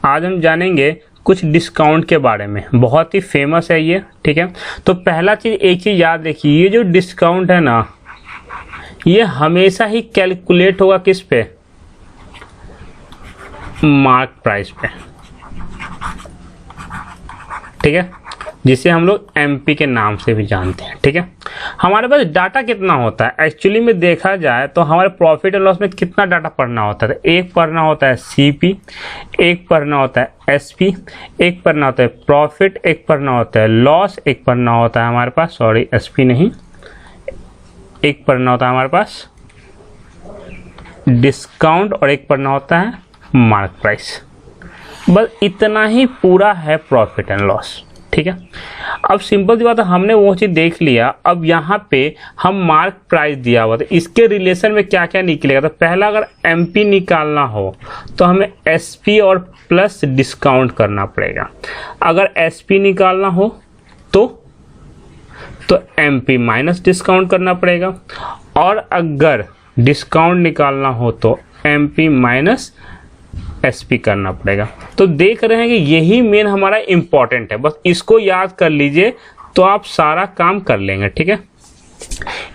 आज हम जानेंगे कुछ डिस्काउंट के बारे में, बहुत ही फेमस है ये। ठीक है, तो पहला चीज़ एक चीज़ याद रखिए, ये जो डिस्काउंट है ना, ये हमेशा ही कैलकुलेट होगा किस पे, मार्क प्राइस पे। ठीक है, जिसे हम लोग एमपी के नाम से भी जानते हैं। ठीक है, हमारे पास डाटा कितना होता है एक्चुअली में देखा जाए तो हमारे प्रॉफिट एंड लॉस में कितना डाटा पढ़ना होता है, एक पढ़ना होता है सीपी, एक पढ़ना होता है एसपी, एक पढ़ना होता है प्रॉफिट, एक पढ़ना होता है लॉस, एक पढ़ना होता है हमारे पास, सॉरी एसपी नहीं, एक पढ़ना होता है हमारे पास डिस्काउंट और एक पढ़ना होता है मार्क प्राइस। बस इतना ही पूरा है प्रॉफिट एंड लॉस। ठीक है, अब सिंपल सी बात है, हमने वो चीज़ देख लिया। अब यहाँ पे हम मार्क प्राइस दिया हुआ था, इसके रिलेशन में क्या क्या निकलेगा। तो पहला अगर एमपी निकालना हो तो हमें एसपी और प्लस डिस्काउंट करना पड़ेगा। अगर एसपी निकालना हो तो एमपी माइनस डिस्काउंट करना पड़ेगा, और अगर डिस्काउंट निकालना हो तो एमपी माइनस एसपी करना पड़ेगा। तो देख रहे हैं कि यही मेन हमारा इम्पॉर्टेंट है, बस इसको याद कर लीजिए तो आप सारा काम कर लेंगे। ठीक है,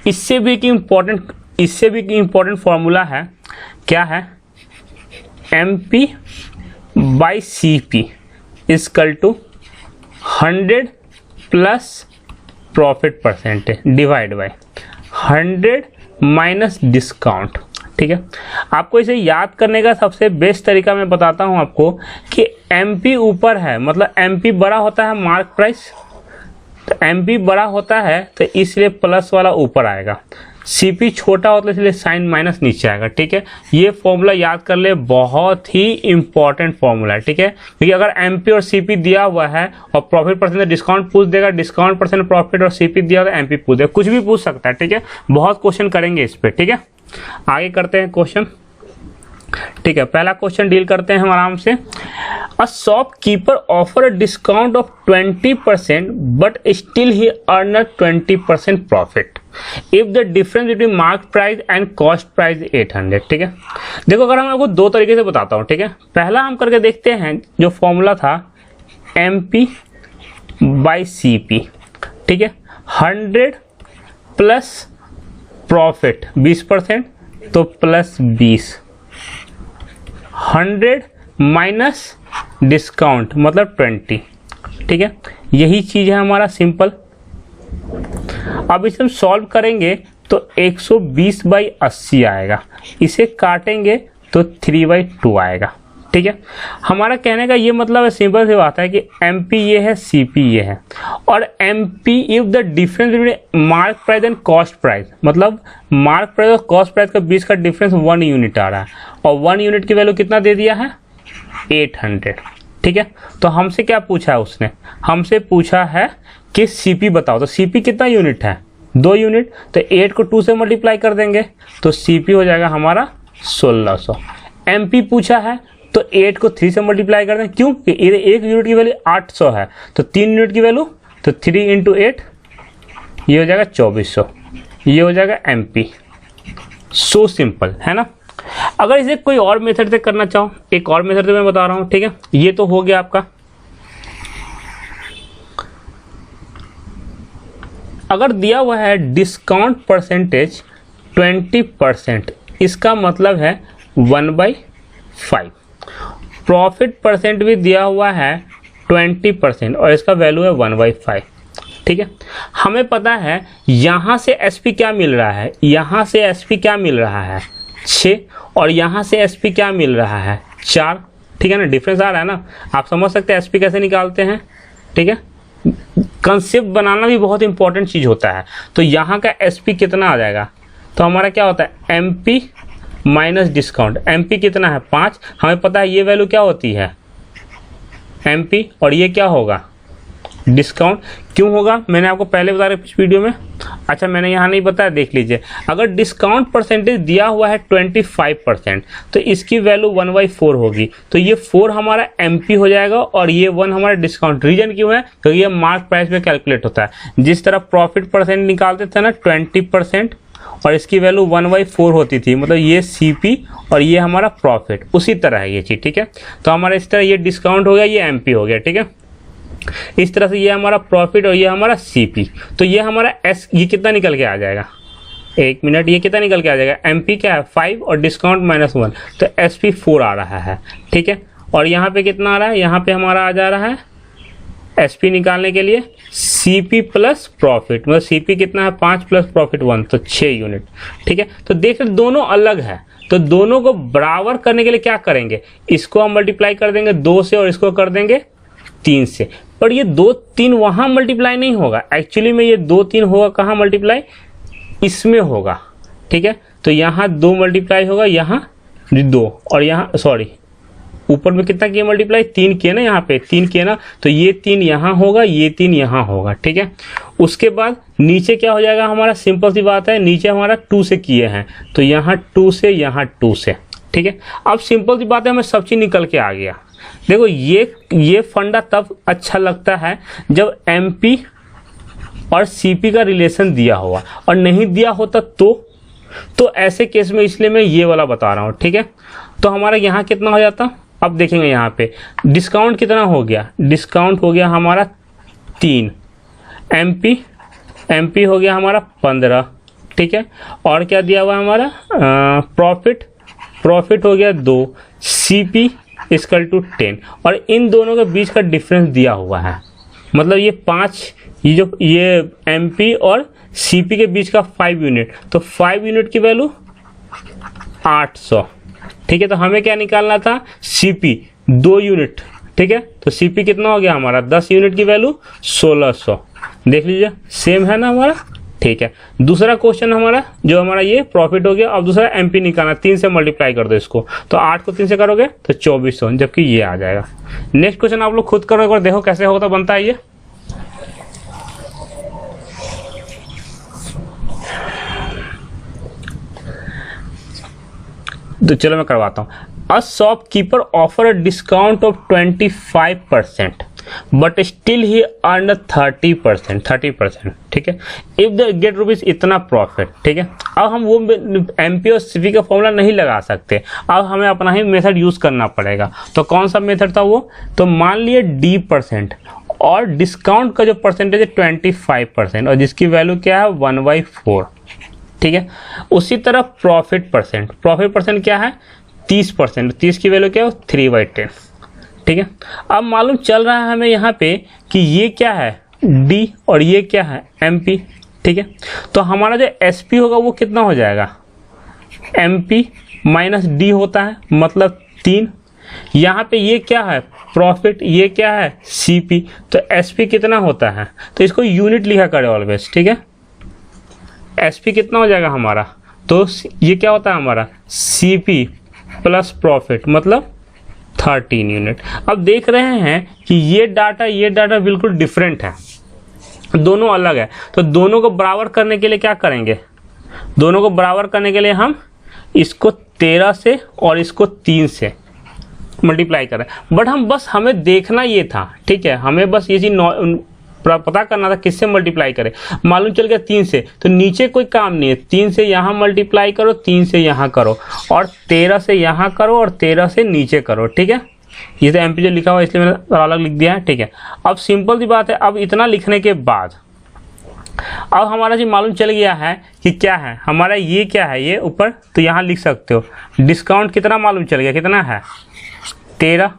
इससे भी एक इम्पॉर्टेंट फॉर्मूला है, क्या है, MP by CP equal to 100 plus profit percentage divide by 100 minus discount. ठीक है, आपको इसे याद करने का सबसे बेस्ट तरीका मैं बताता हूं आपको कि एमपी ऊपर है, मतलब एमपी बड़ा होता है मार्क प्राइस, तो एमपी बड़ा होता है तो इसलिए प्लस वाला ऊपर आएगा, सीपी छोटा होता है इसलिए साइन माइनस नीचे आएगा। ठीक है, ये फॉर्मूला याद कर ले, बहुत ही इंपॉर्टेंट फॉर्मूला है। ठीक है, क्योंकि अगर एमपी और सीपी दिया हुआ है और प्रॉफिट परसेंट डिस्काउंट पूछ देगा, डिस्काउंट परसेंट प्रॉफिट और सीपी दिया हुआ है एमपी पूछ देगा, कुछ भी पूछ सकता है। ठीक है, बहुत क्वेश्चन करेंगे इस पर। ठीक है, आगे करते हैं क्वेश्चन। ठीक है, पहला क्वेश्चन डील करते हैं हम आराम से। A shopkeeper offer a discount of 20% but still he earn 20% profit if the difference between mark price and cost price 800। ठीक है, देखो अगर हम आपको दो तरीके से बताता हूँ। ठीक है, पहला हम करके देखते हैं, जो फॉर्मूला था एमपी बाई सीपी। ठीक है, 100 प्लस प्रॉफिट 20% तो प्लस 20, 100 माइनस डिस्काउंट मतलब 20। ठीक है, यही चीज़ है हमारा सिंपल। अब इसे हम सॉल्व करेंगे तो 120/80 आएगा, इसे काटेंगे तो 3/2 आएगा। ठीक है, हमारा कहने का ये मतलब है, सिंपल सी बात है कि एमपी ये है, सीपी ये है, और MP if the difference between mark price and cost price, मतलब मार्क प्राइस और कॉस्ट प्राइस के बीच का डिफरेंस 1 यूनिट आ रहा है, और 1 यूनिट की वैल्यू कितना दे दिया है, 800। ठीक है, तो हमसे क्या पूछा है उसने, हमसे पूछा है कि सीपी बताओ, तो सीपी कितना यूनिट है, 2 यूनिट, तो 8 को 2 से मल्टीप्लाई कर देंगे तो सीपी हो जाएगा हमारा 1600। एमपी पूछा है तो 8 को 3 से मल्टीप्लाई कर दें, क्यों, कि 1 यूनिट की वैल्यू 800 है, तो 3 यूनिट की वैल्यू तो 3 × 8, ये हो जाएगा 2400, ये हो जाएगा एमपी। सो सिंपल है ना। अगर इसे कोई और मेथड से करना चाहो, एक और मेथड से मैं बता रहा हूँ। ठीक है, ये तो हो गया आपका। अगर दिया हुआ है डिस्काउंट परसेंटेज 20%, इसका मतलब है 1/5, प्रॉफिट परसेंट भी दिया हुआ है 20% और इसका वैल्यू है 1/5। ठीक है, हमें पता है यहाँ से एसपी क्या मिल रहा है, यहाँ से एसपी क्या मिल रहा है 6, और यहाँ से एसपी क्या मिल रहा है 4। ठीक है ना, डिफरेंस आ रहा है ना, आप समझ सकते हैं एसपी कैसे निकालते हैं। ठीक है, कंसेप्ट बनाना भी बहुत इंपॉर्टेंट चीज़ होता है। तो यहाँ का एसपी कितना आ जाएगा, तो हमारा क्या होता है एमपी माइनस डिस्काउंट। एमपी कितना है 5, हमें पता है ये वैल्यू क्या होती है एमपी, और ये क्या होगा डिस्काउंट। क्यों होगा मैंने आपको पहले बता रहा इस वीडियो में, अच्छा मैंने यहाँ नहीं बताया, देख लीजिए। अगर डिस्काउंट परसेंटेज दिया हुआ है 25% तो इसकी वैल्यू 1/4 होगी, तो ये 4 हमारा एमपी हो जाएगा और ये 1 हमारा डिस्काउंट। रीजन क्यों है, क्योंकि ये मार्क प्राइस पे कैलकुलेट होता है। जिस तरह प्रॉफिट परसेंट निकालते थे ना 20%, और इसकी वैल्यू 1/4 होती थी, मतलब ये CP और ये हमारा प्रॉफिट, उसी तरह है ये चीज़, ठीक है। तो हमारा इस तरह ये डिस्काउंट हो गया, ये MP हो गया, ठीक है। इस तरह से ये हमारा प्रॉफिट और ये हमारा CP। तो ये हमारा ये कितना निकल के आ जाएगा, 1 मिनट, ये कितना निकल के आ जाएगा, MP क्या है 5 और डिस्काउंट -1, तो SP 4 आ रहा है, ठीक है। और यहाँ पे कितना आ रहा है, यहाँ पे हमारा आ जा रहा है SP निकालने के लिए CP प्लस प्रॉफिट, मतलब CP कितना है 5 प्लस प्रॉफिट 1, तो 6 यूनिट, ठीक है। तो देख रहे दोनों अलग है, तो दोनों को बराबर करने के लिए क्या करेंगे, इसको हम मल्टीप्लाई कर देंगे 2 से और इसको कर देंगे 3 से। पर ये 2 3 वहाँ मल्टीप्लाई नहीं होगा, एक्चुअली में ये 2 3 होगा कहाँ मल्टीप्लाई, इसमें होगा, ठीक है। तो यहाँ 2 मल्टीप्लाई होगा, यहाँ 2, और यहाँ सॉरी ऊपर में कितना किया मल्टीप्लाई, 3 किया ना, यहाँ पे 3 किया ना, तो ये 3 यहाँ होगा, ये 3 यहाँ होगा, ठीक है। उसके बाद नीचे क्या हो जाएगा हमारा, सिंपल सी बात है, नीचे हमारा 2 से किए हैं, तो यहाँ 2 से, यहाँ 2 से, ठीक है। अब सिंपल सी बात है, हमें सब चीज़ निकल के आ गया। देखो ये फंडा तब अच्छा लगता है जब MP और CP का रिलेशन दिया हुआ, और नहीं दिया होता तो ऐसे केस में, इसलिए मैं ये वाला बता रहा हूँ, ठीक है। तो हमारा यहाँ कितना हो जाता, अब देखेंगे यहाँ पे डिस्काउंट कितना हो गया, डिस्काउंट हो गया हमारा 3, MP हो गया हमारा 15, ठीक है। और क्या दिया हुआ हमारा प्रॉफिट हो गया 2, CP = 10, और इन दोनों के बीच का डिफरेंस दिया हुआ है, मतलब ये 5, ये MP और CP के बीच का 5 यूनिट, तो 5 यूनिट की वैल्यू 800, ठीक है। तो हमें क्या निकालना था, CP 2 यूनिट, ठीक है। तो CP कितना हो गया हमारा, 10 यूनिट की वैल्यू 1600, देख लीजिए सेम है ना हमारा, ठीक है। दूसरा क्वेश्चन हमारा जो हमारा ये प्रॉफिट हो गया, अब दूसरा MP निकालना, 3 से मल्टीप्लाई कर दो इसको, तो 8 को 3 से करोगे तो 2400, जबकि ये आ जाएगा। नेक्स्ट क्वेश्चन आप लोग खुद करो और देखो कैसे होता बनता है ये। तो चलो मैं करवाता हूँ। A shopkeeper offer a discount of 25%, but still he earn 30%, ठीक है। इफ द गेट रुपीज इतना प्रॉफिट, ठीक है। अब हम वो MP और CP का फॉर्मूला नहीं लगा सकते, अब हमें अपना ही मेथड यूज करना पड़ेगा। तो कौन सा मेथड था वो, तो मान लिए D% और डिस्काउंट का जो परसेंटेज है 25%, और जिसकी वैल्यू क्या है 1/4, ठीक है। उसी तरह प्रॉफिट परसेंट क्या है 30%, 30 की वैल्यू क्या है 3/10, ठीक है। अब मालूम चल रहा है हमें यहाँ पे कि ये क्या है D और ये क्या है MP, ठीक है। तो हमारा जो SP होगा वो कितना हो जाएगा, MP - D होता है, मतलब 3। यहाँ पे ये क्या है प्रॉफिट, ये क्या है CP, तो SP कितना होता है, तो इसको यूनिट लिखा करे ऑलवेज, ठीक है। SP कितना हो जाएगा हमारा, तो ये क्या होता है हमारा CP प्लस प्रॉफिट, मतलब 13 यूनिट। अब देख रहे हैं कि ये डाटा बिल्कुल डिफरेंट है, दोनों अलग है। तो दोनों को बराबर करने के लिए क्या करेंगे, दोनों को बराबर करने के लिए हम इसको 13 से और इसको 3 से मल्टीप्लाई करें। बट हमें देखना ये था, ठीक है, हमें बस ये चीज पता करना था किससे मल्टीप्लाई करें। मालूम चल गया 3 से, तो नीचे कोई काम नहीं है, 3 से यहाँ मल्टीप्लाई करो, 3 से यहाँ करो, और 13 से यहाँ करो, और 13 से नीचे करो, ठीक है। ये तो MP जो लिखा हुआ है इसलिए मैंने अलग लिख दिया है, ठीक है। अब सिंपल सी बात है, अब इतना लिखने के बाद अब हमारा जी मालूम चल गया है कि क्या है हमारा, ये क्या है, ये ऊपर तो यहाँ लिख सकते हो। डिस्काउंट कितना मालूम चल गया, कितना है 13,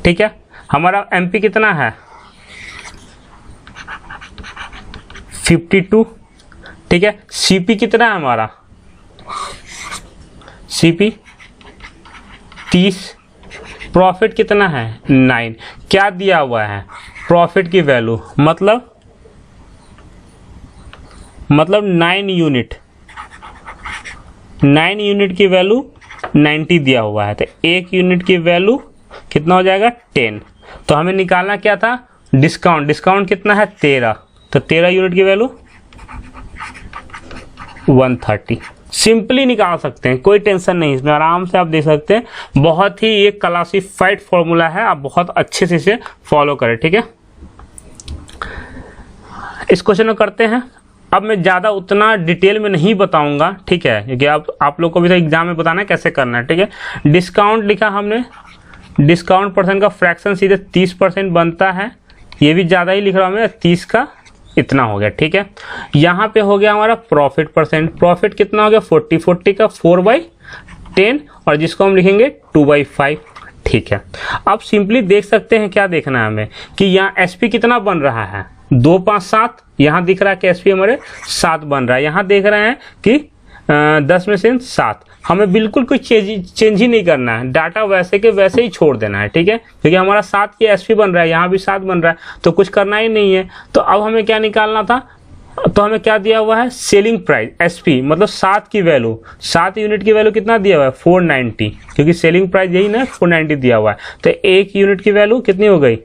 ठीक है। हमारा MP कितना है 52, ठीक है। CP कितना है हमारा, CP 30, प्रॉफिट कितना है 9। क्या दिया हुआ है प्रॉफिट की वैल्यू, मतलब 9 यूनिट, 9 यूनिट की वैल्यू 90 दिया हुआ है, तो 1 यूनिट की वैल्यू कितना हो जाएगा 10। तो हमें निकालना क्या था डिस्काउंट कितना है 13, तो 13 यूनिट की वैल्यू 130। सिंपली निकाल सकते हैं, कोई टेंशन नहीं इसमें, आराम से आप देख सकते हैं। बहुत ही ये क्लासिफाइड फॉर्मूला है, आप बहुत अच्छे से इसे फॉलो करें, ठीक है। इस क्वेश्चन में करते हैं। अब मैं ज़्यादा उतना डिटेल में नहीं बताऊंगा, ठीक है, क्योंकि आप लोग को भी तो एग्जाम में बताना है कैसे करना है, ठीक है। डिस्काउंट लिखा हमने, डिस्काउंट परसेंट का फ्रैक्शन सीधे 30% बनता है, ये भी ज़्यादा ही लिख रहा हूँ मैं, 30 का इतना हो गया, ठीक है। यहाँ पे हो गया हमारा प्रॉफिट परसेंट, प्रॉफिट कितना हो गया 40 का 4/10, और जिसको हम लिखेंगे 2/5, ठीक है। अब सिंपली देख सकते हैं क्या देखना है हमें कि यहाँ एसपी कितना बन रहा है 2, 5, 7, यहाँ दिख रहा है कि एसपी हमारे 7 बन रहा है, यहाँ देख रहे हैं कि 10 में से 7। हमें बिल्कुल कोई चेंज ही नहीं करना है, डाटा वैसे के वैसे ही छोड़ देना है, ठीक है, क्योंकि हमारा 7 की एसपी बन रहा है, यहाँ भी 7 बन रहा है, तो कुछ करना ही नहीं है। तो अब हमें क्या निकालना था, तो हमें क्या दिया हुआ है सेलिंग प्राइस एसपी, मतलब 7 की वैल्यू, 7 यूनिट की वैल्यू कितना दिया हुआ है 490, क्योंकि सेलिंग प्राइस यही ना 490 दिया हुआ है। तो 1 यूनिट की वैल्यू कितनी हो गई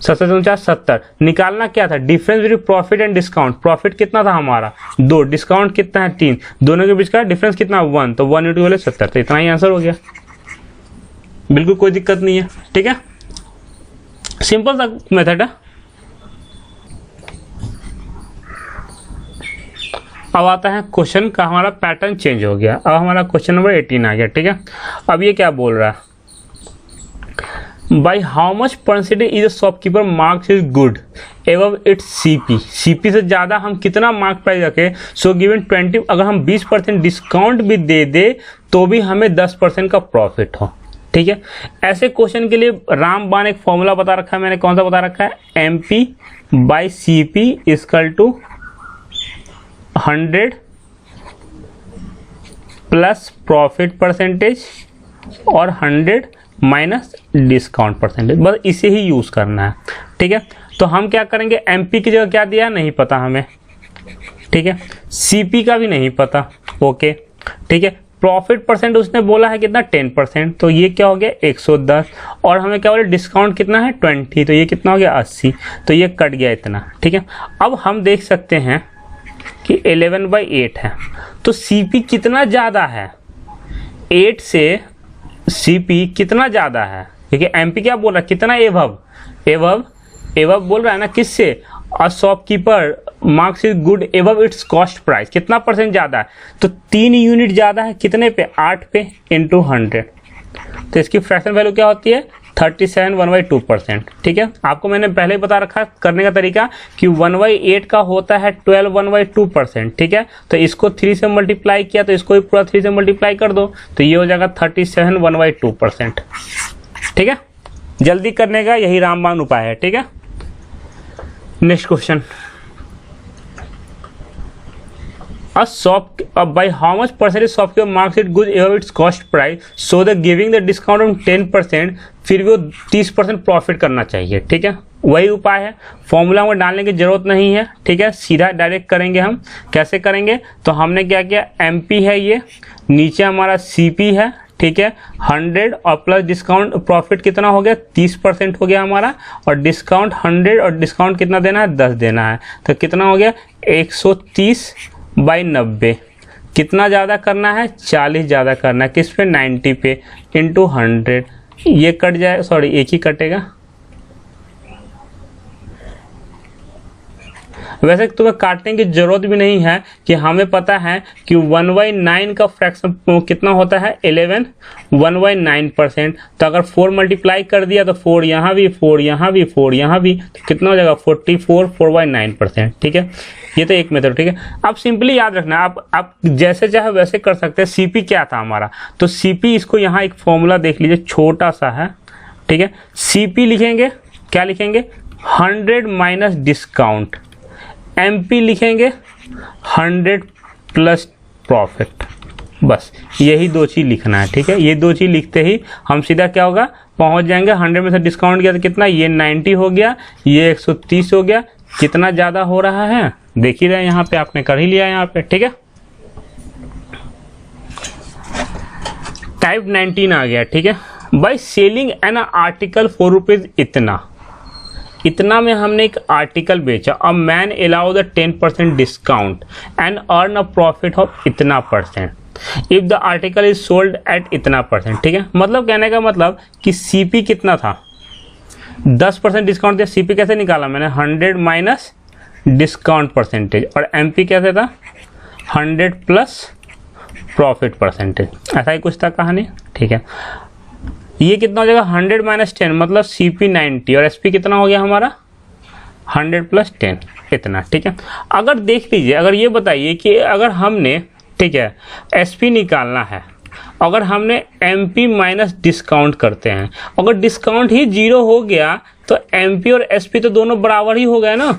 749, निकालना क्या था difference between profit and discount. Profit कितना था हमारा 2, डिस्काउंट कितना है 3, दोनों के बीच का डिफरेंस कितना 1, तो 1 × 2 70, तो इतना ही आंसर हो गया, बिल्कुल कोई दिक्कत नहीं है, ठीक है, सिंपल सा मेथड है। अब आता है क्वेश्चन का, हमारा पैटर्न चेंज हो गया, अब हमारा क्वेश्चन नंबर 18 आ गया, ठीक है। अब ये क्या बोल रहा है, by how much percentage is a shopkeeper marks is good एवं इट्स सीपी, सीपी से ज़्यादा हम कितना मार्क प्राइस रखें, सो गिवन 20, अगर हम 20% डिस्काउंट भी दे दे तो भी हमें 10% का प्रॉफिट हो, ठीक है। ऐसे क्वेश्चन के लिए रामबाण एक फॉर्मूला बता रखा है मैंने, कौन सा बता रखा है, MP/CP = 100 प्लस प्रॉफिट परसेंटेज और 100 माइनस डिस्काउंट परसेंटेज, बस इसे ही यूज़ करना है, ठीक है। तो हम क्या करेंगे, एमपी की जगह क्या दिया नहीं पता हमें, ठीक है, सीपी का भी नहीं पता, ओके, ठीक है। प्रॉफिट परसेंट उसने बोला है कितना 10%, तो ये क्या हो गया 110, और हमें क्या बोले डिस्काउंट कितना है 20, तो ये कितना हो गया 80, तो ये कट गया इतना, ठीक है। अब हम देख सकते हैं कि 11/8 है, तो सीपी कितना ज़्यादा है 8 से, सीपी कितना ज़्यादा है, क्योंकि एमपी क्या बोल रहा है कितना एवब बोल रहा है ना, किससे, a shopkeeper marks is good एवब it's cost price, कितना परसेंट ज़्यादा है, तो 3 यूनिट ज़्यादा है, कितने पे 8 पे × 100, तो इसकी फ्रैक्शन वैल्यू क्या होती है 37 1/2%, ठीक है। आपको मैंने पहले ही बता रखा करने का तरीका कि 1/8 का होता है 12 1/2%, ठीक है। तो इसको 3 से मल्टीप्लाई किया तो इसको भी पूरा 3 से मल्टीप्लाई कर दो, तो ये हो जाएगा 37 1/2%, ठीक है। जल्दी करने का यही रामबाण उपाय है, ठीक है। Next question, by how much percentage shopkeeper marks it good above its cost price, so the giving the discount on 10%, फिर भी वो 30% प्रॉफिट करना चाहिए, ठीक है। वही उपाय है, फॉर्मूला में डालने की जरूरत नहीं है, ठीक है, सीधा डायरेक्ट करेंगे हम। कैसे करेंगे, तो हमने क्या किया, एमपी है ये, नीचे हमारा सीपी है, ठीक है, 100 और प्लस डिस्काउंट, प्रॉफिट कितना हो गया 30% हो गया हमारा, और डिस्काउंट 100 और डिस्काउंट कितना देना है 10 देना है, तो कितना हो गया 130/90, कितना ज़्यादा करना है 40 ज़्यादा करना है, किस पे 90 पे × 100, ये कट जाए, सॉरी एक ही कटेगा, वैसे तुम्हें काटने की जरूरत भी नहीं है कि हमें पता है कि 1/9 का फ्रैक्शन कितना होता है 11 1/9%, तो अगर 4 मल्टीप्लाई कर दिया तो 4 यहाँ भी 4 यहाँ भी 4 यहाँ भी, तो कितना हो जाएगा 44 4/9%, ठीक है। ये तो एक मेथड, ठीक है। अब सिंपली याद रखना, आप जैसे चाहे वैसे कर सकते हैं। सीपी क्या था हमारा, तो सीपी, इसको यहाँ एक फॉर्मूला देख लीजिए छोटा सा है, ठीक है। सीपी लिखेंगे, क्या लिखेंगे 100 माइनस डिस्काउंट, एमपी लिखेंगे 100 प्लस प्रॉफिट, बस यही 2 चीज़ लिखना है, ठीक है। ये 2 चीज़ लिखते ही हम सीधा क्या होगा पहुंच जाएंगे। 100 में से डिस्काउंट किया तो कितना, ये 90 हो गया, ये 130 हो गया, कितना ज़्यादा हो रहा है देख ही रहे, यहाँ पे आपने कर ही लिया यहाँ पे, ठीक है। टाइप 19 आ गया, ठीक है। By selling an article 4 rupees, इतना में हमने एक आर्टिकल बेचा, अब man allow the 10% discount and earn a profit of इतना % if the article is sold at इतना %, ठीक है। मतलब कहने का मतलब कि सीपी कितना था 10% डिस्काउंट दिया, सीपी कैसे निकाला मैंने 100 माइनस डिस्काउंट परसेंटेज, और MP कैसे था 100 प्लस प्रॉफिट परसेंटेज, ऐसा ही कुछ था कहानी, ठीक है। ये कितना हो जाएगा 100 माइनस 10 मतलब CP 90, और SP कितना हो गया हमारा 100 प्लस 10 इतना, ठीक है। अगर देख लीजिए, अगर ये बताइए कि अगर हमने, ठीक है, SP निकालना है, अगर हमने MP माइनस डिस्काउंट करते हैं, अगर डिस्काउंट ही 0 हो गया तो MP और SP तो दोनों बराबर ही हो गए ना।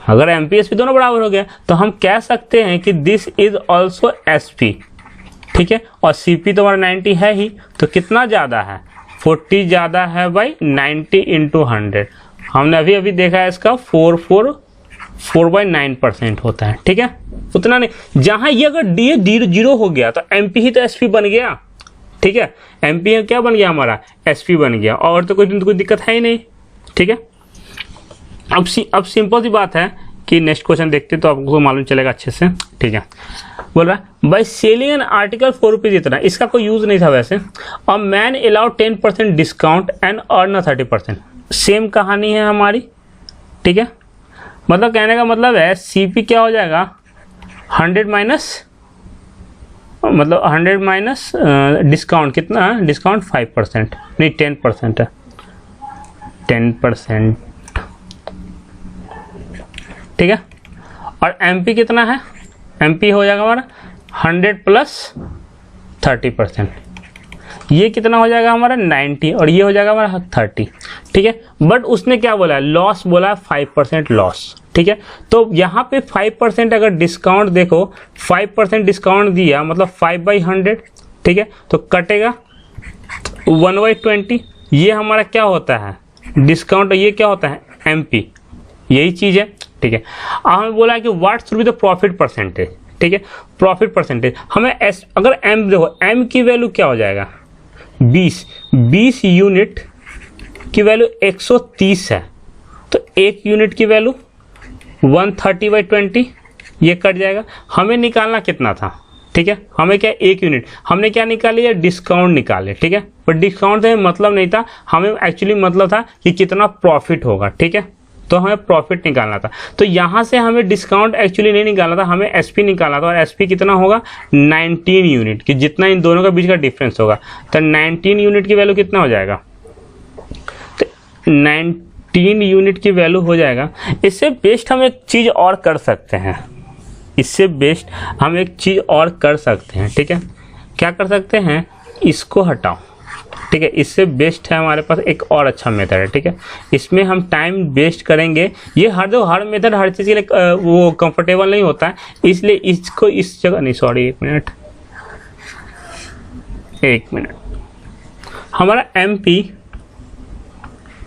अगर MP SP दोनों बराबर हो गया तो हम कह सकते हैं कि दिस इज ऑल्सो SP, ठीक है। और CP तो हमारा 90 है ही, तो कितना ज़्यादा है 40 ज़्यादा है भाई 90 इंटू 100। हमने अभी अभी देखा है इसका 4/9% होता है, ठीक है। उतना नहीं, जहाँ ये अगर D 0 हो गया तो MP ही तो SP बन गया, ठीक है। MP क्या बन गया हमारा SP बन गया, और तो कोई दिक्कत है ही नहीं, ठीक है। अब सिंपल सी बात है कि नेक्स्ट क्वेश्चन देखते तो आपको मालूम चलेगा अच्छे से, ठीक है। बोल रहा है by selling an article 4 rupees इतना, इसका कोई यूज नहीं था वैसे। A man allowed 10% discount and earn 30%, same कहानी है हमारी, ठीक है। मतलब कहने का मतलब है CP क्या हो जाएगा 100 माइनस, मतलब 100 माइनस डिस्काउंट कितना, डिस्काउंट 5% नहीं 10% है, 10%, ठीक है। और MP कितना है, MP हो जाएगा हमारा 100 प्लस 30%, ये कितना हो जाएगा हमारा 90, और ये हो जाएगा हमारा 30, ठीक है। बट उसने क्या बोला, लॉस बोला 5% लॉस, ठीक है। तो यहाँ पे 5% अगर डिस्काउंट देखो, 5% डिस्काउंट दिया मतलब 5/100, ठीक है। तो कटेगा 1/20, ये हमारा क्या होता है डिस्काउंट, ये क्या होता है MP, यही चीज़ है, ठीक है। अब हमें बोला है कि what should be the profit percentage, ठीक है। प्रॉफिट परसेंटेज हमें अगर M देखो, M की वैल्यू क्या हो जाएगा 20 यूनिट की वैल्यू 130 है, तो 1 यूनिट की वैल्यू 130/20, ये कट जाएगा। हमें निकालना कितना था, ठीक है, हमें क्या 1 यूनिट, हमने क्या निकाल लिया डिस्काउंट निकाले, ठीक है। पर डिस्काउंट से मतलब नहीं था, हमें एक्चुअली मतलब था कि कितना प्रॉफिट होगा, ठीक है। तो हमें प्रॉफिट निकालना था, तो यहाँ से हमें डिस्काउंट एक्चुअली नहीं निकालना था, हमें SP निकालना था। और SP कितना होगा 19 यूनिट, कि जितना इन दोनों के बीच का डिफरेंस होगा, तो 19 यूनिट की वैल्यू कितना हो जाएगा, तो 19 यूनिट की वैल्यू हो जाएगा। इससे बेस्ट हम एक चीज़ और कर सकते हैं, इससे बेस्ट हम एक चीज़ और कर सकते हैं, ठीक है। क्या कर सकते हैं, इसको हटाओ, ठीक है। इससे बेस्ट है हमारे पास एक और अच्छा मेथड है, ठीक है। इसमें हम टाइम वेस्ट करेंगे, ये हर मेथड हर चीज़ के लिए वो कंफर्टेबल नहीं होता है, इसलिए इसको इस जगह नहीं, सॉरी एक मिनट,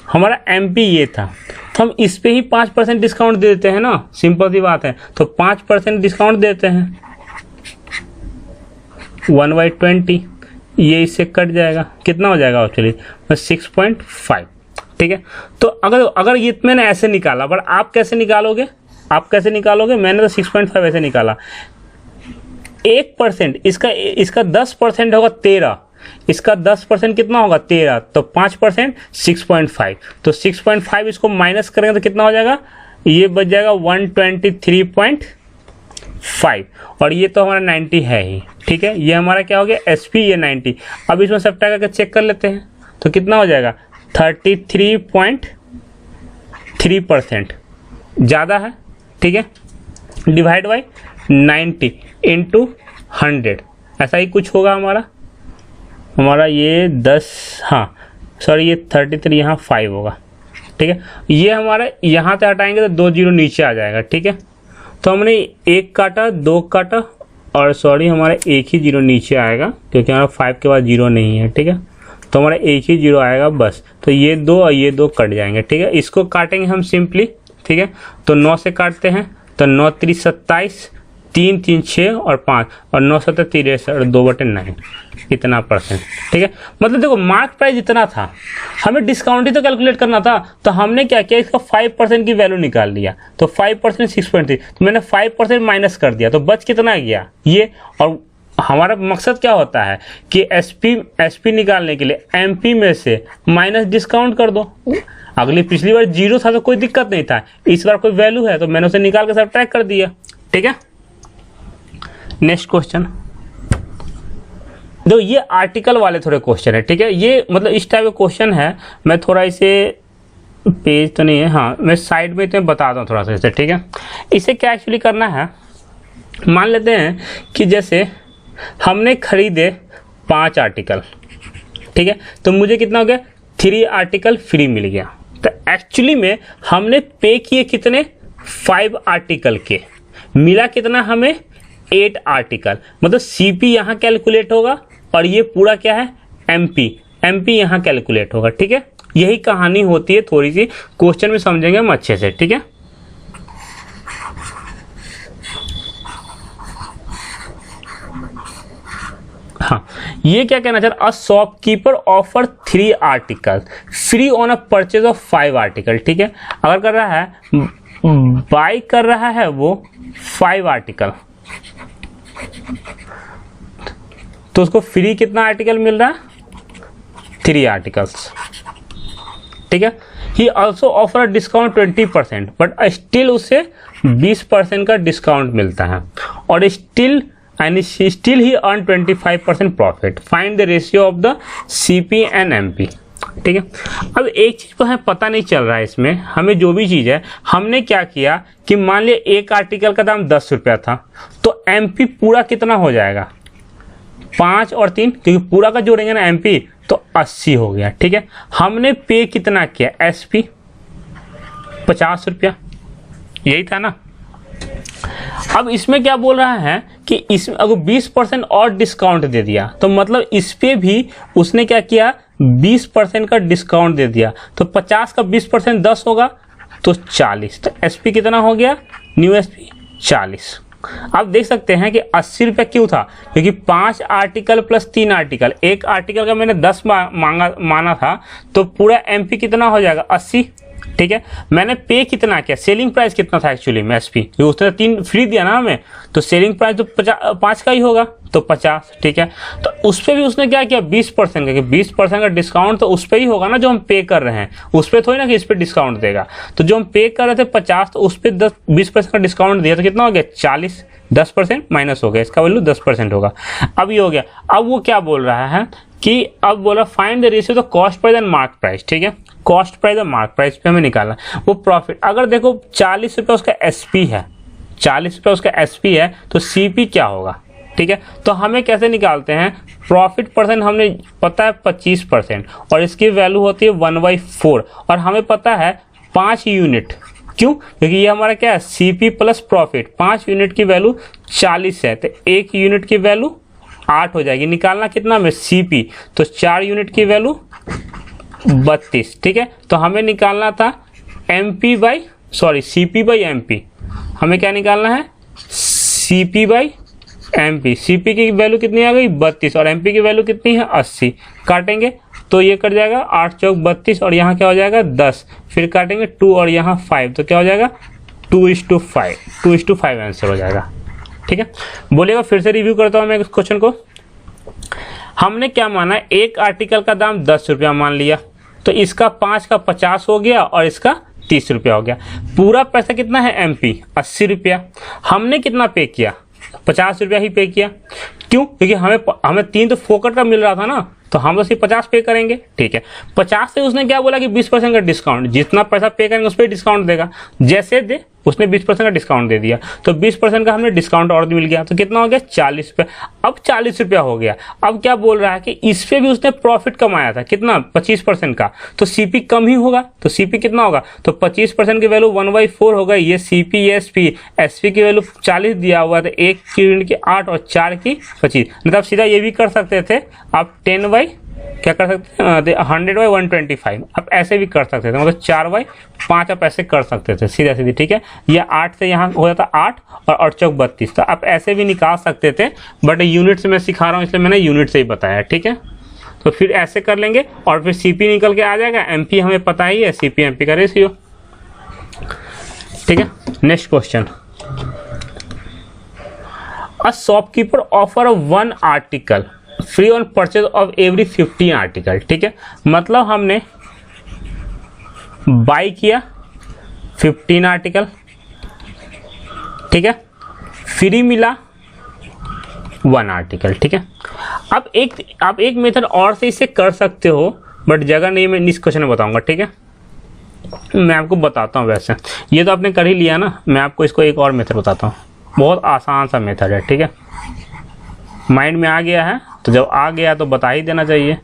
हमारा MP ये था, तो हम इस पे ही 5% डिस्काउंट दे देते हैं ना, सिंपल सी बात है। तो 5% डिस्काउंट देते हैं 1/20, ये इससे कट जाएगा, कितना हो जाएगा एक्चुअली 6.5, ठीक है। तो अगर ये मैंने ऐसे निकाला, बट आप कैसे निकालोगे, मैंने तो 6.5 ऐसे निकाला। 1% इसका 10% होगा 13, इसका 10% कितना होगा 13, तो 5% 6.5, तो 6.5 इसको माइनस करेंगे तो कितना हो जाएगा, ये बच जाएगा 123.5, और ये तो हमारा 90 है ही, ठीक है। ये हमारा क्या हो गया SP, ये 90। अब इसमें सब करके चेक कर लेते हैं, तो कितना हो जाएगा 33.3% ज़्यादा है, ठीक है। डिवाइड बाई 90 इंटू 100, ऐसा ही कुछ होगा हमारा ये 10, हाँ सॉरी ये 33, यहाँ 5 होगा, ठीक है। ये हमारा यहाँ से हटाएंगे तो 2 जीरो नीचे आ जाएगा, ठीक है। तो हमने 1 काटा, 2 काटा, और सॉरी हमारा 1 ही जीरो नीचे आएगा, क्योंकि हमारा 5 के बाद जीरो नहीं है, ठीक है। तो हमारा 1 ही जीरो आएगा बस, तो ये 2 और ये 2 कट जाएंगे, ठीक है। इसको काटेंगे हम सिंपली, ठीक है। तो 9 से काटते हैं, तो 9 3 27, 3 3 6 और 5, और 9 7 63 और 2/9, इतना परसेंट, ठीक है। मतलब देखो मार्क प्राइस इतना था, हमें डिस्काउंट ही तो कैलकुलेट करना था, तो हमने क्या किया, इसका 5% की वैल्यू निकाल लिया, तो 5% 6.3, तो मैंने 5% माइनस कर दिया, तो बच कितना गया ये। और हमारा मकसद क्या होता है कि SP निकालने के लिए MP में से माइनस डिस्काउंट कर दो। अगली पिछली बार 0 था तो कोई दिक्कत नहीं था, इस बार कोई वैल्यू है तो मैंने उसे निकाल के सब्ट्रैक्ट कर दिया। ठीक है, नेक्स्ट क्वेश्चन। तो ये आर्टिकल वाले थोड़े क्वेश्चन है। ठीक है, ये मतलब इस टाइप का क्वेश्चन है। मैं थोड़ा इसे, पेज तो नहीं है, हाँ मैं साइड में तो बताता हूँ थोड़ा सा इसे। ठीक है, इसे क्या एक्चुअली करना है, मान लेते हैं कि जैसे हमने खरीदे 5 आर्टिकल। ठीक है, तो मुझे कितना हो गया, 3 आर्टिकल फ्री मिल गया। तो एक्चुअली में हमने पे किए कितने, 5 आर्टिकल के, मिला कितना हमें, 8 आर्टिकल। मतलब सीपी यहाँ कैलकुलेट होगा और ये पूरा क्या है, एमपी यहाँ कैलकुलेट होगा। ठीक है, यही कहानी होती है, थोड़ी सी क्वेश्चन में समझेंगे हम अच्छे से। ठीक है, हाँ ये क्या कहना चाह रहा, a shopkeeper offer 3 article free on a purchase of 5 article. ठीक है, अगर कर रहा है, बाय कर रहा है वो 5 आर्टिकल, तो उसको फ्री कितना आर्टिकल मिल रहा है, 3 आर्टिकल्स। ठीक है, he also offer discount 20%, but still उसे 20% का डिस्काउंट मिलता है, और still he earn 25% profit. Find the ratio of the CP and MP. ठीक है, अब एक चीज को हमें पता नहीं चल रहा है इसमें, हमें जो भी चीज है, हमने क्या किया कि मान लिया एक आर्टिकल का दाम 10 रुपया था, तो एमपी पूरा कितना हो जाएगा, 5 और 3, क्योंकि पूरा का जोड़ेंगे ना एमपी तो 80 हो गया। ठीक है, हमने पे कितना किया, एसपी 50 रुपया, यही था ना। अब इसमें क्या बोल रहा है कि इसमें अगर 20% और डिस्काउंट दे दिया, तो मतलब इस पे भी उसने क्या किया, 20% का डिस्काउंट दे दिया, तो 50 का 20% 10 होगा तो 40, तो एसपी कितना हो गया, न्यू एसपी 40। आप देख सकते हैं कि 80 रुपये क्यों था, क्योंकि 5 आर्टिकल प्लस 3 आर्टिकल, एक आर्टिकल का मैंने 10 माना था, तो पूरा एमपी कितना हो जाएगा, 80। ठीक है, मैंने पे कितना किया, सेलिंग प्राइस कितना था एक्चुअली में एसपी, उसने 3 फ्री दिया ना हमें, तो सेलिंग प्राइस तो 5 का ही होगा, तो 50। ठीक है, तो उस पर भी उसने क्या किया, 20% का, 20% का डिस्काउंट तो उस पर ही होगा ना जो हम पे कर रहे हैं, उस पर थोड़ी ना कि इस पर डिस्काउंट देगा। तो जो हम पे कर रहे थे 50, तो उस पर 20% का डिस्काउंट दिया, तो कितना हो गया, 40, 10% माइनस हो गया, इसका वैल्यू 10% होगा। अब ये हो गया। अब वो क्या बोल रहा है कि अब बोला find the ratio the cost price and mark price. ठीक है, कॉस्ट प्राइस और मार्क प्राइस पे हमें निकालना वो प्रॉफिट। अगर देखो 40 रुपये उसका एसपी है, 40 रुपये उसका एसपी है, तो सीपी क्या होगा। ठीक है, तो हमें कैसे निकालते हैं, प्रॉफिट परसेंट हमें पता है 25%, और इसकी वैल्यू होती है 1/4, और हमें पता है 5 यूनिट। क्यों, क्योंकि ये हमारा क्या है, सीपी प्लस प्रॉफिट, 5 यूनिट की वैल्यू 40 है, तो 1 यूनिट की वैल्यू 8 हो जाएगी। निकालना कितना में, सीपी, तो 4 यूनिट की वैल्यू 32। ठीक है, तो हमें निकालना था सीपी बाई एमपी। हमें क्या निकालना है, सीपी बाई एमपी। सीपी की वैल्यू कितनी आ गई, 32, और एमपी की वैल्यू कितनी है, 80। काटेंगे तो ये कट जाएगा 8 चौक 32, और यहाँ क्या हो जाएगा 10, फिर काटेंगे 2 और यहाँ 5, तो क्या हो जाएगा 2:5 आंसर हो जाएगा। ठीक है, बोलिएगा, फिर से रिव्यू करता हूँ मैं इस क्वेश्चन को। हमने क्या माना, एक आर्टिकल का दाम 10 रुपया मान लिया, तो इसका 5 का 50 हो गया और इसका 30 रुपया हो गया। पूरा पैसा कितना है एमपी, 80 रुपया। हमने कितना पे किया, 50 रुपया ही पे किया। क्यों, क्योंकि हमें 3 तो फोकट का मिल रहा था ना, तो हम तो सिर्फ 50 पे करेंगे। ठीक है, 50 से उसने क्या बोला कि 20% का डिस्काउंट, जितना पैसा पे करेंगे उस पर डिस्काउंट देगा, जैसे दे उसने 20% का डिस्काउंट दे दिया, तो 20% का हमने डिस्काउंट और मिल गया, तो कितना हो गया 40 रुपये। अब 40 रुपया हो गया। अब क्या बोल रहा है कि इस पे भी उसने प्रॉफिट कमाया था, कितना, 25% का, तो सीपी कम ही होगा, तो सीपी कितना होगा, तो 25% की वैल्यू 1/4 होगा। ये सीपी एसपी की वैल्यू 40 दिया हुआ था, 1 यूनिट की 8 और 4 की 25, मतलब सीधा ये भी कर सकते थे आप 10 क्या कर सकते हैं, 100/125, आप ऐसे भी कर सकते थे, मतलब 4/5 आप ऐसे कर सकते थे सीधा सीधी। ठीक है, या 8 से यहाँ हो जाता 8 और 8 चौक 32, तो आप ऐसे भी निकाल सकते थे, बट यूनिट से मैं सिखा रहा हूँ इसलिए मैंने यूनिट से ही बताया। ठीक है, तो फिर ऐसे कर लेंगे और फिर सीपी निकल के आ जाएगा, एमपी हमें पता ही है, सीपी एमपी का रेशियो। ठीक है, next question, a shopkeeper offer 1 article free on purchase of every 15 article. ठीक है, मतलब हमने बाई किया 15 आर्टिकल, ठीक है, फ्री मिला 1 आर्टिकल, ठीक है। अब एक मेथड और से इसे कर सकते हो, बट जगह नहीं, मैं इस क्वेश्चन में बताऊंगा, ठीक है। मैं आपको बताता हूँ, वैसे ये तो आपने कर ही लिया ना, मैं आपको इसको एक और मेथड बताता हूँ, बहुत आसान सा मेथड है, ठीक है। माइंड में आ गया है तो जब आ गया तो बता ही देना चाहिए।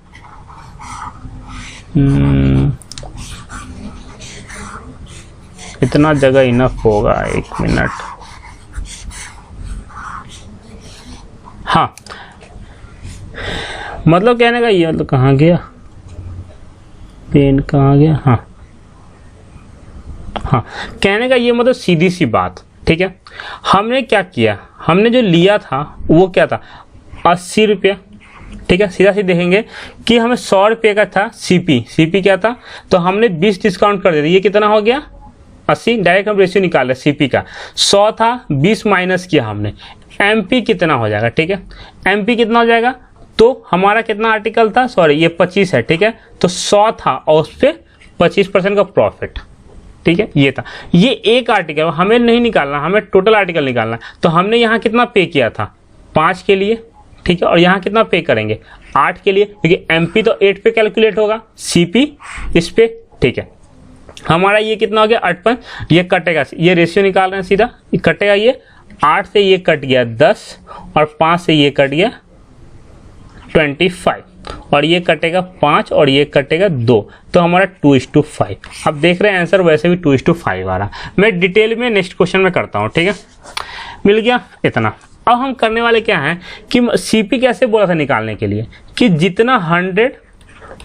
इतना जगह इनफ होगा, 1 मिनट। हाँ, मतलब कहने का ये, मतलब कहाँ गया पेन, कहाँ गया, हाँ, कहने का ये मतलब सीधी सी बात, ठीक है। हमने क्या किया, हमने जो लिया था वो क्या था, 80 रुपया, ठीक है। सीधा सीधा देखेंगे कि हमें 100 रुपये का था सीपी क्या था, तो हमने 20 डिस्काउंट कर दिया, ये कितना हो गया 80। डायरेक्ट हम रेशियो निकाल रहे, सीपी का 100 था, 20 माइनस किया हमने, एमपी कितना हो जाएगा, ठीक है। एमपी कितना हो जाएगा, तो हमारा कितना आर्टिकल था, सॉरी ये 25 है, ठीक है, तो 100 था और उस पर 25% का प्रॉफिट, ठीक है, ये था। ये एक आर्टिकल हमें नहीं निकालना, हमें टोटल आर्टिकल निकालना। तो हमने यहाँ कितना पे किया था 5 के लिए, ठीक है, और यहाँ कितना पे करेंगे 8 के लिए, क्योंकि एमपी तो 8 पे कैलकुलेट होगा, सीपी इस पे, ठीक है। हमारा ये कितना हो गया 8, ये कटेगा, ये रेशियो निकाल रहे हैं सीधा, ये कटेगा, ये 8 से ये कट गया 10 और 5 से ये कट गया 25 और ये कटेगा 5 और ये कटेगा 2, तो हमारा 2:5। अब देख रहे हैं आंसर वैसे भी 2:5 आ रहा। मैं डिटेल में नेक्स्ट क्वेश्चन में करता हूँ, ठीक है। मिल गया इतना। अब हम करने वाले क्या हैं कि सीपी कैसे बोला था निकालने के लिए, कि जितना 100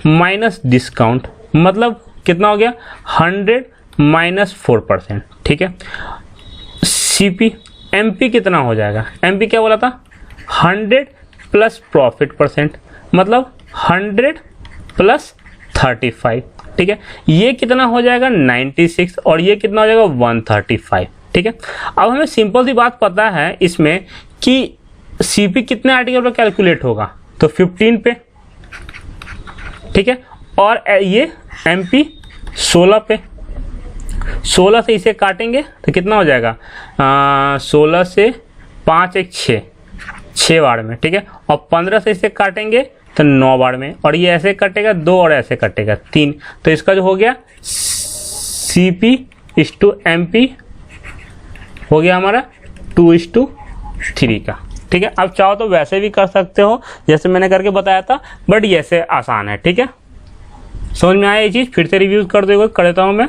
माइनस डिस्काउंट, मतलब कितना हो गया 100 माइनस 4%, ठीक है। सीपी एमपी कितना हो जाएगा, एमपी क्या बोला था 100 प्लस प्रॉफिट परसेंट, मतलब 100 प्लस 35, ठीक है। ये कितना हो जाएगा 96 और ये कितना हो जाएगा 135, ठीक है। अब हमें सिंपल सी बात पता है इसमें कि सीपी कितने आर्टिकल पर कैलकुलेट होगा, तो 15 पे, ठीक है, और ये एमपी 16 पे। 16 से इसे काटेंगे तो कितना हो जाएगा 16 से 5 एक 6 बार में, ठीक है, और 15 से इसे काटेंगे तो 9 बार में, और ये ऐसे कटेगा 2 और ऐसे कटेगा 3, तो इसका जो हो गया CP इस टू MP हो गया हमारा 2:3 का, ठीक है। अब चाहो तो वैसे भी कर सकते हो जैसे मैंने करके बताया था, बट ये से आसान है, ठीक है। समझ में आया ये चीज़, फिर से रिव्यू कर देता हूँ मैं।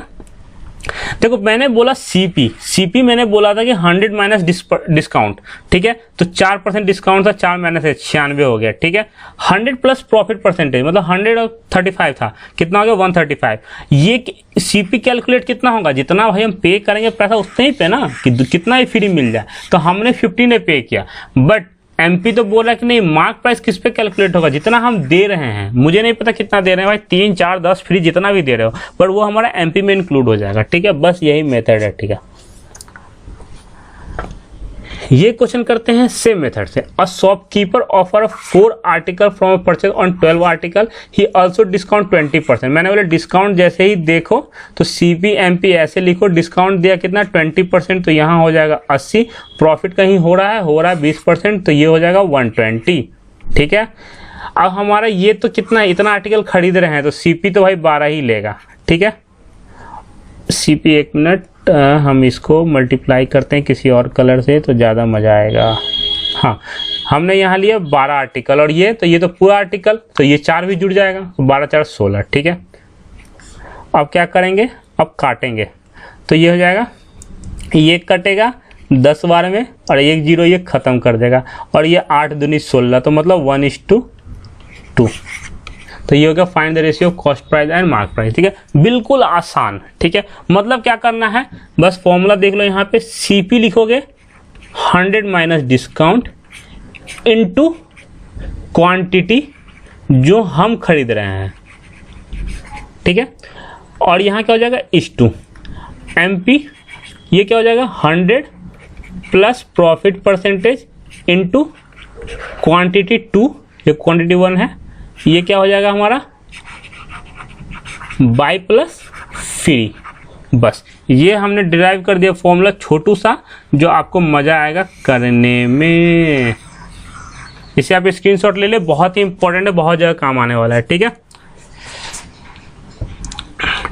देखो मैंने बोला सीपी मैंने बोला था कि 100 माइनस डिस्काउंट, ठीक है, तो 4% डिस्काउंट था, 4 माइनस 96 हो गया, ठीक है। 100 प्लस प्रॉफिट परसेंटेज मतलब 100 और 35 था, कितना हो गया 135। ये सीपी कैलकुलेट कितना होगा, जितना भाई हम पे करेंगे पैसा उतना ही पे ना, कि कितना ही फ्री मिल जाए, तो हमने 15 ने पे किया, बट एमपी तो बोल रहा है कि नहीं मार्क प्राइस किस पे कैलकुलेट होगा, जितना हम दे रहे हैं, मुझे नहीं पता कितना दे रहे हैं भाई, 3, 4, 10 फ्री जितना भी दे रहे हो, पर वो हमारा एमपी में इंक्लूड हो जाएगा, ठीक है। बस यही मेथड है, ठीक है। ये क्वेश्चन करते हैं सेम मेथड से। A shopkeeper offer 4 article from purchase on 12 article, he also discount 20%। मैंने बोला डिस्काउंट जैसे ही देखो तो सीपी एमपी ऐसे लिखो, डिस्काउंट दिया कितना 20%, तो यहाँ हो जाएगा 80, प्रॉफिट कहीं हो रहा है 20%, तो ये हो जाएगा 120, ठीक है। अब हमारा ये तो कितना इतना आर्टिकल खरीद रहे हैं, तो सीपी तो भाई 12 ही लेगा, ठीक है। सीपी 1 मिनट, हम इसको मल्टीप्लाई करते हैं किसी और कलर से तो ज़्यादा मज़ा आएगा। हाँ, हमने यहाँ लिया 12 आर्टिकल और ये तो पूरा आर्टिकल, तो ये 4 भी जुड़ जाएगा, तो 12 4 16, ठीक है। अब क्या करेंगे, अब काटेंगे, तो ये हो जाएगा, ये कटेगा 10 बार में और 1 0 ये ख़त्म कर देगा, और ये 8 दूनी 16, तो मतलब 1:2, तो ये हो गया find the ratio of cost price and mark price, ठीक है। बिल्कुल आसान, ठीक है। मतलब क्या करना है, बस फॉर्मूला देख लो, यहाँ पे सीपी लिखोगे 100 माइनस डिस्काउंट इनटू क्वांटिटी जो हम खरीद रहे हैं, ठीक है। और यहाँ क्या हो जाएगा इस टू एमपी, ये क्या हो जाएगा 100 plus profit percentage into quantity 2, ये क्वांटिटी 1 है, ये क्या हो जाएगा हमारा बाई प्लस फ्री। बस ये हमने डिराइव कर दिया फॉर्मूला छोटू सा, जो आपको मज़ा आएगा करने में। इसे आप स्क्रीनशॉट ले ले, बहुत ही इंपॉर्टेंट है, बहुत ज़्यादा काम आने वाला है। ठीक है,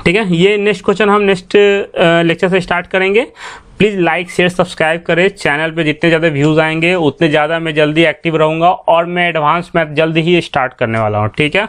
ठीक है। ये नेक्स्ट क्वेश्चन हम नेक्स्ट लेक्चर से स्टार्ट करेंगे। प्लीज़ लाइक शेयर सब्सक्राइब करें। चैनल पे जितने ज़्यादा व्यूज़ आएंगे उतने ज़्यादा मैं जल्दी एक्टिव रहूँगा, और मैं एडवांस मैथ जल्दी ही स्टार्ट करने वाला हूँ। ठीक है।